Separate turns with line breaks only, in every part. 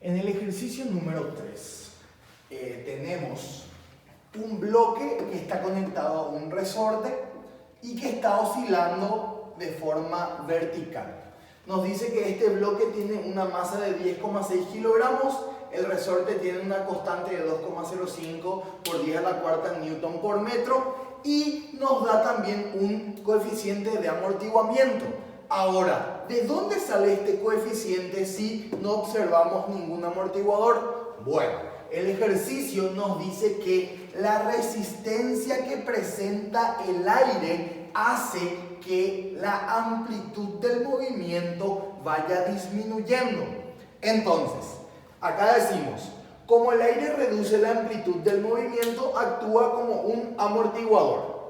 En el ejercicio número 3 tenemos un bloque que está conectado a un resorte y que está oscilando de forma vertical. Nos dice que este bloque tiene una masa de 10,6 kilogramos, el resorte tiene una constante de 2,05 por 10 a la cuarta newton por metro y nos da también un coeficiente de amortiguamiento. Ahora, ¿de dónde sale este coeficiente si no observamos ningún amortiguador? Bueno, el ejercicio nos dice que la resistencia que presenta el aire hace que la amplitud del movimiento vaya disminuyendo. Entonces, acá decimos, como el aire reduce la amplitud del movimiento, actúa como un amortiguador.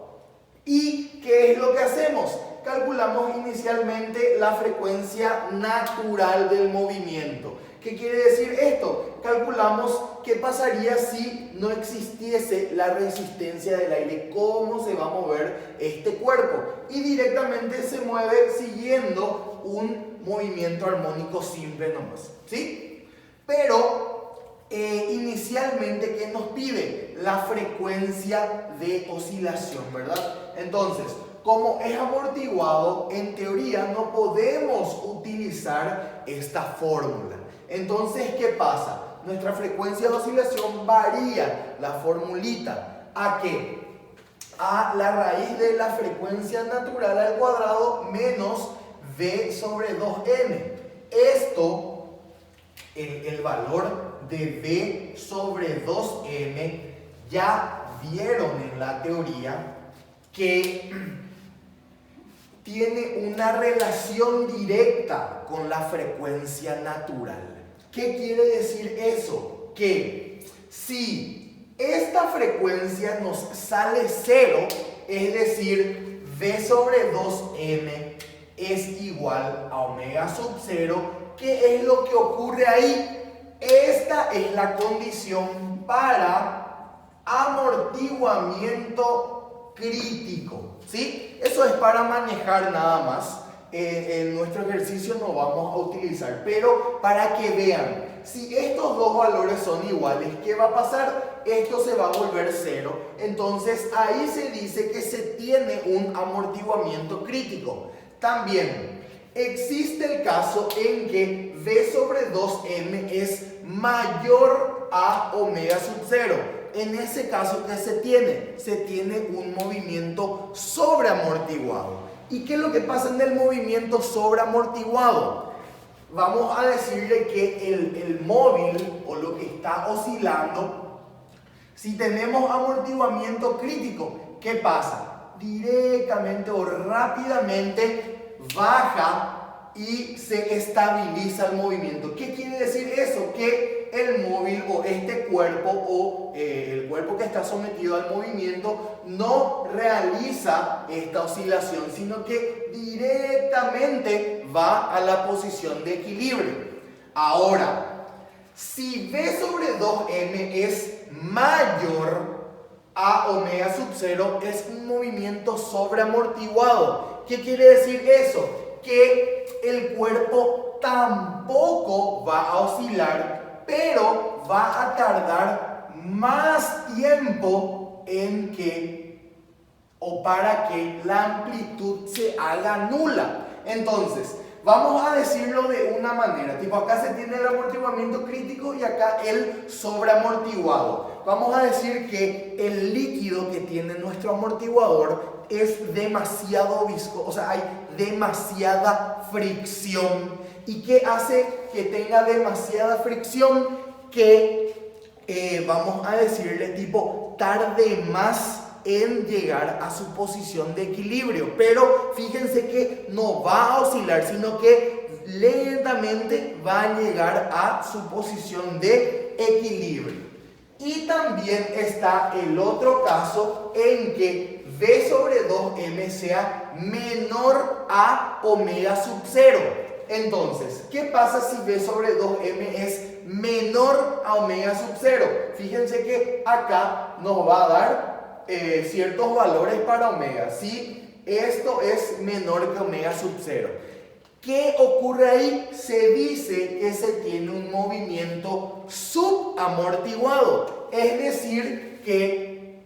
¿Y qué es lo que hacemos? Calculamos inicialmente la frecuencia natural del movimiento. ¿Qué quiere decir esto? Calculamos qué pasaría si no existiese la resistencia del aire, cómo se va a mover este cuerpo. Y directamente se mueve siguiendo un movimiento armónico simple nomás, ¿sí? Pero inicialmente, ¿qué nos pide? La frecuencia de oscilación, ¿verdad? Entonces, como es amortiguado, en teoría no podemos utilizar esta fórmula. Entonces, ¿qué pasa? Nuestra frecuencia de oscilación varía, la formulita. ¿A qué? A la raíz de la frecuencia natural al cuadrado menos V sobre 2M. Esto, el valor de V sobre 2M, ya vieron en la teoría que tiene una relación directa con la frecuencia natural. ¿Qué quiere decir eso? Que si esta frecuencia nos sale cero, es decir, V sobre 2M es igual a omega sub 0, ¿qué es lo que ocurre ahí? Esta es la condición para amortiguamiento crítico, ¿sí? Eso es para manejar nada más. En nuestro ejercicio no vamos a utilizar, pero para que vean, si estos dos valores son iguales, ¿qué va a pasar? Esto se va a volver cero. Entonces ahí se dice que se tiene un amortiguamiento crítico. También existe el caso en que V sobre 2M es mayor a omega sub 0. En ese caso, ¿qué se tiene? Se tiene un movimiento sobreamortiguado. ¿Y qué es lo que pasa en el movimiento sobreamortiguado? Vamos a decirle que el móvil o lo que está oscilando, si tenemos amortiguamiento crítico, ¿qué pasa? Directamente o rápidamente baja y se estabiliza el movimiento. ¿Qué quiere decir eso? Que el móvil o este cuerpo o el cuerpo que está sometido al movimiento no realiza esta oscilación, sino que directamente va a la posición de equilibrio. Ahora, si V sobre 2M es mayor a omega sub 0, es un movimiento sobreamortiguado. ¿Qué quiere decir eso? Que el cuerpo tampoco va a oscilar, pero va a tardar más tiempo en que o para que la amplitud se haga nula. Entonces, vamos a decirlo de una manera, tipo acá se tiene el amortiguamiento crítico y acá el sobreamortiguado. Vamos a decir que el líquido que tiene nuestro amortiguador es demasiado viscoso, o sea, hay demasiada fricción. ¿Y qué hace que tenga demasiada fricción? Que vamos a decirle tipo tarde más en llegar a su posición de equilibrio, pero fíjense que no va a oscilar, sino que lentamente va a llegar a su posición de equilibrio. Y también está el otro caso en que V sobre 2M sea menor a omega sub 0. Entonces, ¿qué pasa si V sobre 2M es menor a omega sub 0? Fíjense que acá nos va a dar ciertos valores para omega. Si esto es menor que omega sub 0, ¿Qué ocurre ahí? Se dice que se tiene un movimiento subamortiguado, es decir, que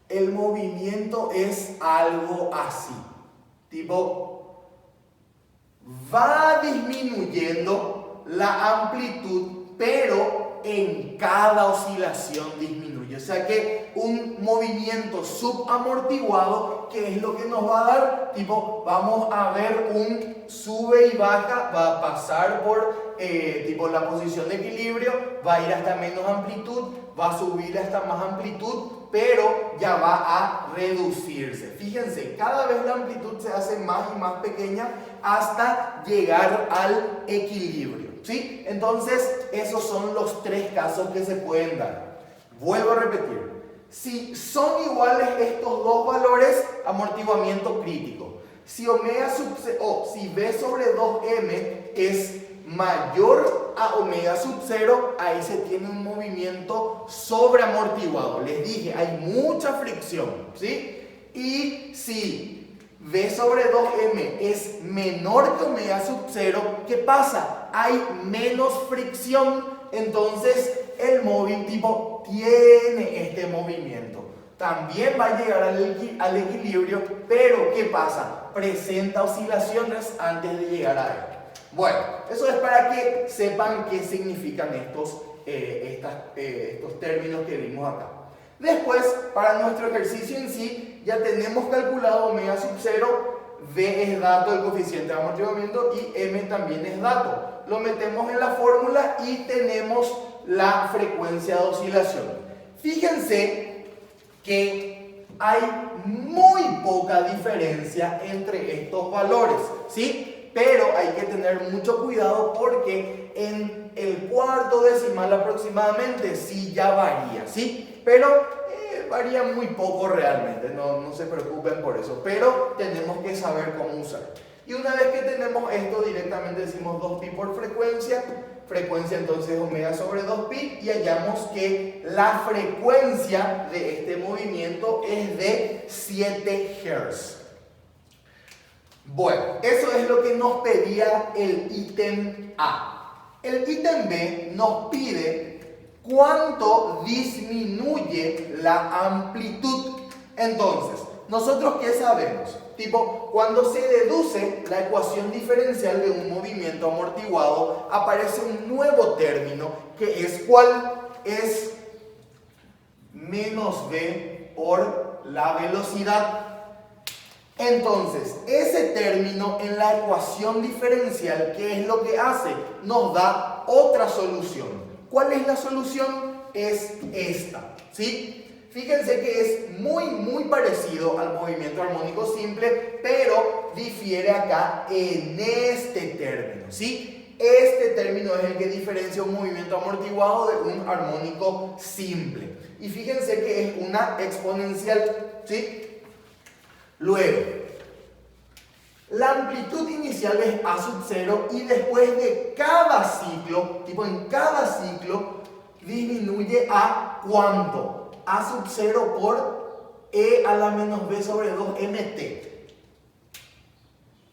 el movimiento es algo así, tipo, va disminuyendo la amplitud, pero en cada oscilación disminuye. O sea que un movimiento subamortiguado, ¿qué es lo que nos va a dar? Tipo, vamos a ver un sube y baja, va a pasar por tipo la posición de equilibrio, va a ir hasta menos amplitud, va a subir hasta más amplitud, pero ya va a reducirse. Fíjense, cada vez la amplitud se hace más y más pequeña hasta llegar al equilibrio, ¿sí? Entonces, esos son los tres casos que se pueden dar. Vuelvo a repetir. Si son iguales estos dos valores, amortiguamiento crítico. Si omega sub o si B sobre 2M es mayor a omega sub 0, ahí se tiene un movimiento sobreamortiguado. Les dije, hay mucha fricción, ¿sí? Y si B sobre 2M es menor que omega sub 0, ¿qué pasa? Hay menos fricción, entonces el móvil tipo tiene este movimiento. También va a llegar al equilibrio, pero ¿qué pasa? Presenta oscilaciones antes de llegar a él. Bueno, eso es para que sepan qué significan estos términos que vimos acá. Después, para nuestro ejercicio en sí, ya tenemos calculado omega sub 0, V es dato del coeficiente de amortiguamiento y M también es dato. Lo metemos en la fórmula y tenemos la frecuencia de oscilación. Fíjense que hay muy poca diferencia entre estos valores, ¿sí? Pero hay que tener mucho cuidado porque en el cuarto decimal aproximadamente sí ya varía, ¿sí? Pero varía muy poco realmente, no se preocupen por eso, pero tenemos que saber cómo usar. Y una vez que tenemos esto, directamente decimos 2pi por frecuencia entonces omega sobre 2pi, y hallamos que la frecuencia de este movimiento es de 7 Hz. Bueno, eso es lo que nos pedía el ítem A. El ítem B nos pide cuánto disminuye la amplitud. Entonces, ¿nosotros qué sabemos? Tipo, cuando se deduce la ecuación diferencial de un movimiento amortiguado, aparece un nuevo término que es ¿cuál? Es menos v por la velocidad. Entonces, ese término en la ecuación diferencial, ¿qué es lo que hace? Nos da otra solución. ¿Cuál es la solución? Es esta, ¿sí? Fíjense que es muy parecido al movimiento armónico simple, pero difiere acá en este término, ¿sí? Este término es el que diferencia un movimiento amortiguado de un armónico simple. Y fíjense que es una exponencial, ¿sí? Luego, la amplitud inicial es A sub 0 y después de cada ciclo, tipo en cada ciclo, disminuye a ¿cuánto? A sub 0 por E a la menos B sobre 2mt.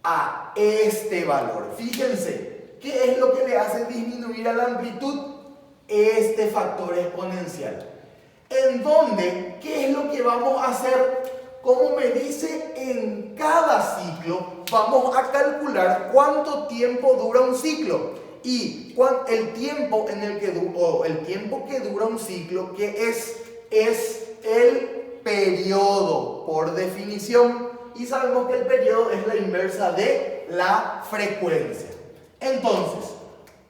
A este valor. Fíjense, ¿qué es lo que le hace disminuir a la amplitud? Este factor exponencial. En donde, ¿qué es lo que vamos a hacer? Como me dice, en cada ciclo vamos a calcular cuánto tiempo dura un ciclo. Y el tiempo que dura un ciclo, que es el periodo por definición, y sabemos que el periodo es la inversa de la frecuencia. Entonces,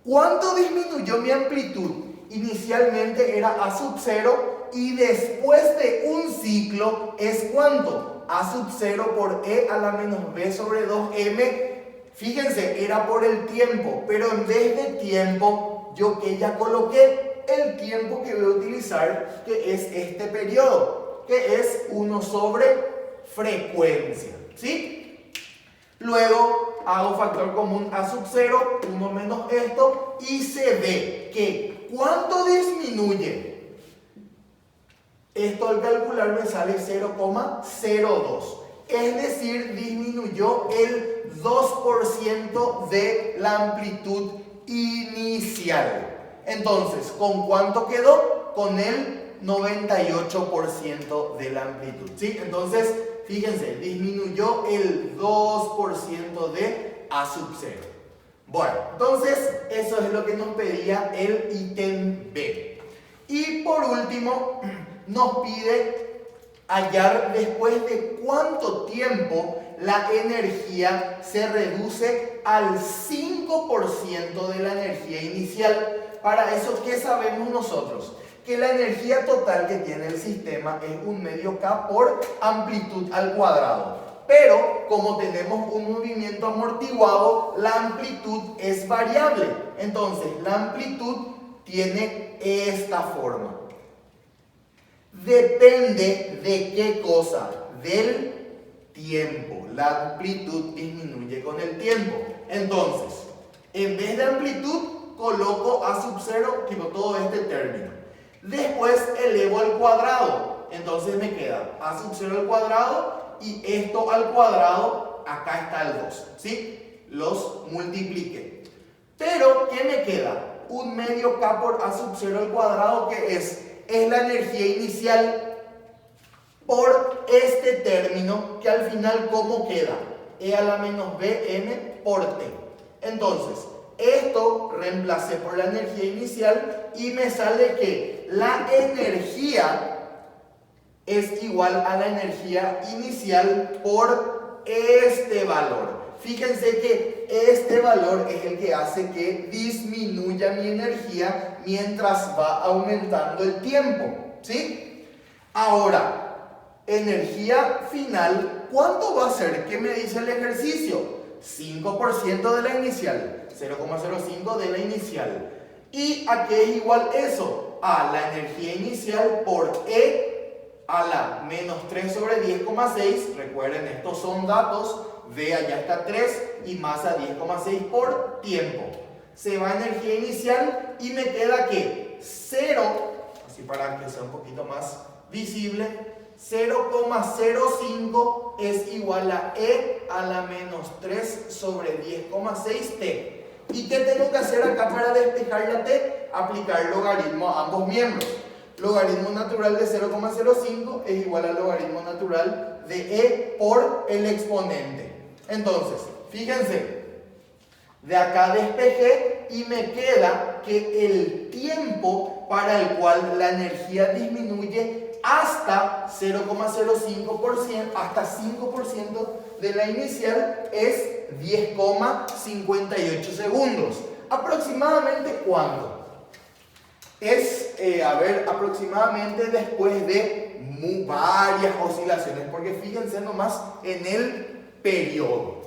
¿cuánto disminuyó mi amplitud? Inicialmente era A sub 0 y después de un ciclo es ¿cuánto? A sub 0 por E a la menos B sobre 2M. Fíjense, era por el tiempo, pero en vez de tiempo, yo que ya coloqué el tiempo que voy a utilizar, que es este periodo, que es 1 sobre frecuencia, ¿sí? Luego hago factor común A sub 0, 1 menos esto, y se ve que ¿cuánto disminuye? Esto al calcular me sale 0,02. es decir, disminuyó el 2% de la amplitud inicial. Entonces, ¿con cuánto quedó? Con el 98% de la amplitud, ¿sí? Entonces, fíjense, disminuyó el 2% de A sub 0. Bueno, entonces, eso es lo que nos pedía el ítem B. Y por último, nos pide hallar después de cuánto tiempo la energía se reduce al 5% de la energía inicial. Para eso, ¿qué sabemos nosotros? Que la energía total que tiene el sistema es un medio K por amplitud al cuadrado. Pero como tenemos un movimiento amortiguado, la amplitud es variable. Entonces, la amplitud tiene esta forma. Depende de qué cosa, del tiempo. La amplitud disminuye con el tiempo. Entonces, en vez de amplitud, coloco A sub 0, tipo todo este término. Después elevo al cuadrado. Entonces me queda A sub 0 al cuadrado y esto al cuadrado, acá está el 2. ¿Sí? Los multipliqué. Pero, ¿qué me queda? Un medio K por A sub 0 al cuadrado, que es la energía inicial por este término, que al final, ¿cómo queda? E a la menos Bn por T. Entonces, esto reemplacé por la energía inicial y me sale que la energía es igual a la energía inicial por este valor. Fíjense que este valor es el que hace que disminuya mi energía mientras va aumentando el tiempo, ¿sí? Ahora, energía final, ¿cuánto va a ser? ¿Qué me dice el ejercicio? 5% de la inicial, 0,05 de la inicial. ¿Y a qué es igual eso? A la energía inicial por E a la menos 3 sobre 10,6. Recuerden, estos son datos. V allá está 3 y masa 10,6 por tiempo. Se va energía inicial y me queda que 0, así para que sea un poquito más visible, 0,05 es igual a E a la menos 3 sobre 10,6 T. ¿Y qué tengo que hacer acá para despejar la T? Aplicar logaritmo a ambos miembros. Logaritmo natural de 0,05 es igual al logaritmo natural de E por el exponente. Entonces, fíjense, de acá despejé y me queda que el tiempo para el cual la energía disminuye hasta 0,05%, hasta 5% de la inicial es 10,58 segundos. ¿Aproximadamente cuándo? Es, aproximadamente después de varias oscilaciones, porque fíjense nomás en el periodo.